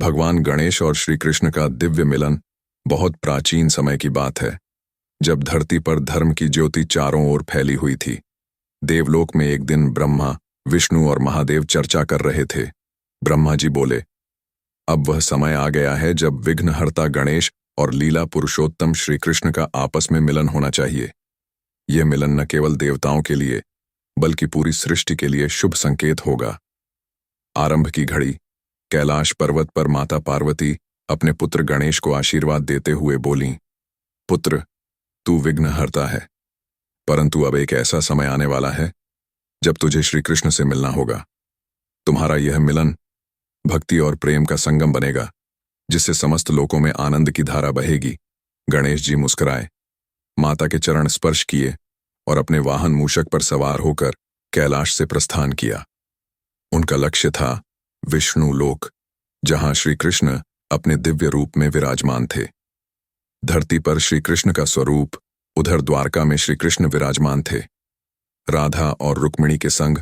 भगवान गणेश और श्री कृष्ण का दिव्य मिलन बहुत प्राचीन समय की बात है, जब धरती पर धर्म की ज्योति चारों ओर फैली हुई थी। देवलोक में एक दिन ब्रह्मा, विष्णु और महादेव चर्चा कर रहे थे। ब्रह्मा जी बोले, अब वह समय आ गया है जब विघ्नहर्ता गणेश और लीला पुरुषोत्तम श्री कृष्ण का आपस में मिलन होना चाहिए। यह मिलन न केवल देवताओं के लिए बल्कि पूरी सृष्टि के लिए शुभ संकेत होगा। आरंभ की घड़ी कैलाश पर्वत पर माता पार्वती अपने पुत्र गणेश को आशीर्वाद देते हुए बोलीं, पुत्र, तू विघ्नहर्ता है, परंतु अब एक ऐसा समय आने वाला है जब तुझे श्री कृष्ण से मिलना होगा। तुम्हारा यह मिलन भक्ति और प्रेम का संगम बनेगा, जिससे समस्त लोकों में आनंद की धारा बहेगी। गणेश जी मुस्कुराए, माता के चरण स्पर्श किए और अपने वाहन मूषक पर सवार होकर कैलाश से प्रस्थान किया। उनका लक्ष्य था विष्णु लोक, जहां श्री कृष्ण अपने दिव्य रूप में विराजमान थे। धरती पर श्री कृष्ण का स्वरूप, उधर द्वारका में श्री कृष्ण विराजमान थे। राधा और रुक्मिणी के संग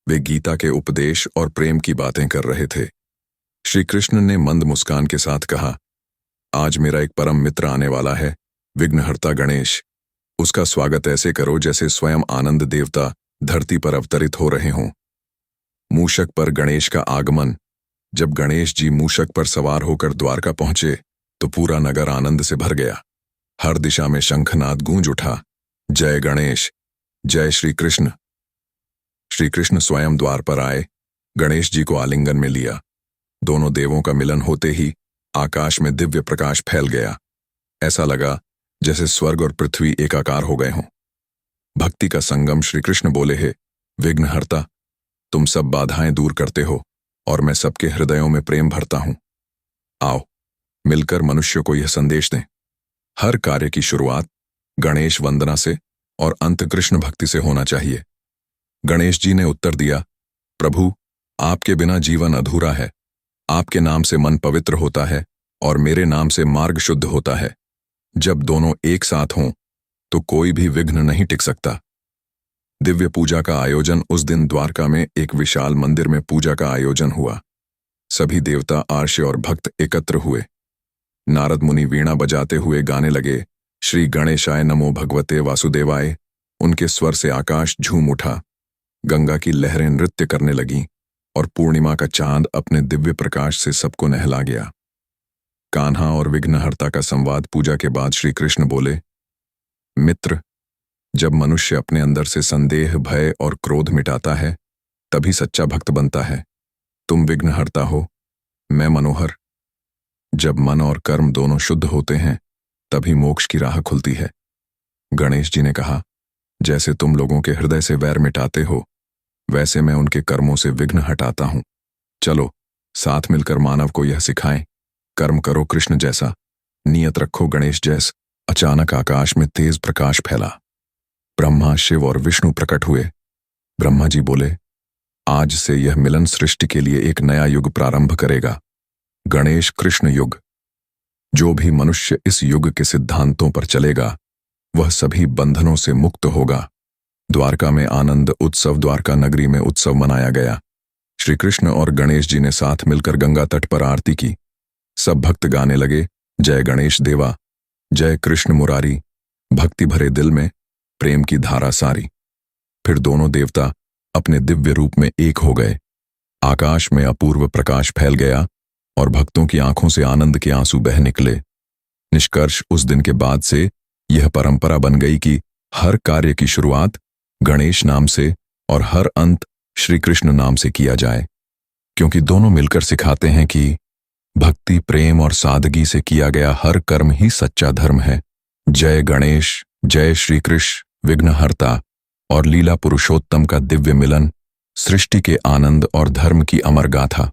वे गीता के उपदेश और प्रेम की बातें कर रहे थे। श्री कृष्ण ने मंद मुस्कान के साथ कहा, आज मेरा एक परम मित्र आने वाला है, विघ्नहर्ता गणेश। उसका स्वागत ऐसे करो जैसे स्वयं आनंद देवता धरती पर अवतरित हो रहे हों। मूषक पर गणेश का आगमन। जब गणेश जी मूषक पर सवार होकर द्वारका पहुंचे तो पूरा नगर आनंद से भर गया। हर दिशा में शंखनाद गूंज उठा, जय गणेश, जय श्री कृष्ण। श्री कृष्ण स्वयं द्वार पर आए, गणेश जी को आलिंगन में लिया। दोनों देवों का मिलन होते ही आकाश में दिव्य प्रकाश फैल गया। ऐसा लगा जैसे स्वर्ग और पृथ्वी एकाकार हो गए हों। भक्ति का संगम। श्री कृष्ण बोले, हे विघ्नहर्ता, तुम सब बाधाएं दूर करते हो और मैं सबके हृदयों में प्रेम भरता हूं। आओ मिलकर मनुष्य को यह संदेश दें, हर कार्य की शुरुआत गणेश वंदना से और अंत कृष्ण भक्ति से होना चाहिए। गणेश जी ने उत्तर दिया, प्रभु, आपके बिना जीवन अधूरा है। आपके नाम से मन पवित्र होता है और मेरे नाम से मार्ग शुद्ध होता है। जब दोनों एक साथ हों तो कोई भी विघ्न नहीं टिक सकता। दिव्य पूजा का आयोजन। उस दिन द्वारका में एक विशाल मंदिर में पूजा का आयोजन हुआ। सभी देवता, आर्ष और भक्त एकत्र हुए। नारद मुनि वीणा बजाते हुए गाने लगे, श्री गणेशाय नमो भगवते वासुदेवाय। उनके स्वर से आकाश झूम उठा, गंगा की लहरें नृत्य करने लगीं और पूर्णिमा का चांद अपने दिव्य प्रकाश से सबको नहला गया। कान्हा और विघ्नहर्ता का संवाद। पूजा के बाद श्री कृष्ण बोले, मित्र, जब मनुष्य अपने अंदर से संदेह, भय और क्रोध मिटाता है तभी सच्चा भक्त बनता है। तुम विघ्नहर्ता हो, मैं मनोहर। जब मन और कर्म दोनों शुद्ध होते हैं तभी मोक्ष की राह खुलती है। गणेश जी ने कहा, जैसे तुम लोगों के हृदय से वैर मिटाते हो वैसे मैं उनके कर्मों से विघ्न हटाता हूं। चलो साथ मिलकर मानव को यह सिखाएं, कर्म करो कृष्ण जैसा, नियत रखो गणेश जैस। अचानक आकाश में तेज प्रकाश फैला। ब्रह्मा, शिव और विष्णु प्रकट हुए। ब्रह्मा जी बोले, आज से यह मिलन सृष्टि के लिए एक नया युग प्रारंभ करेगा, गणेश कृष्ण युग। जो भी मनुष्य इस युग के सिद्धांतों पर चलेगा वह सभी बंधनों से मुक्त होगा। द्वारका में आनंद उत्सव। द्वारका नगरी में उत्सव मनाया गया। श्री कृष्ण और गणेश जी ने साथ मिलकर गंगा तट पर आरती की। सब भक्त गाने लगे, जय गणेश देवा, जय कृष्ण मुरारी। भक्ति भरे दिल में प्रेम की धारा सारी। फिर दोनों देवता अपने दिव्य रूप में एक हो गए। आकाश में अपूर्व प्रकाश फैल गया और भक्तों की आंखों से आनंद के आंसू बह निकले। निष्कर्ष, उस दिन के बाद से यह परंपरा बन गई कि हर कार्य की शुरुआत गणेश नाम से और हर अंत श्री कृष्ण नाम से किया जाए, क्योंकि दोनों मिलकर सिखाते हैं कि भक्ति, प्रेम और सादगी से किया गया हर कर्म ही सच्चा धर्म है। जय गणेश, जय श्री कृष्ण। विघ्नहर्ता और लीला पुरुषोत्तम का दिव्य मिलन सृष्टि के आनंद और धर्म की अमर गाथा।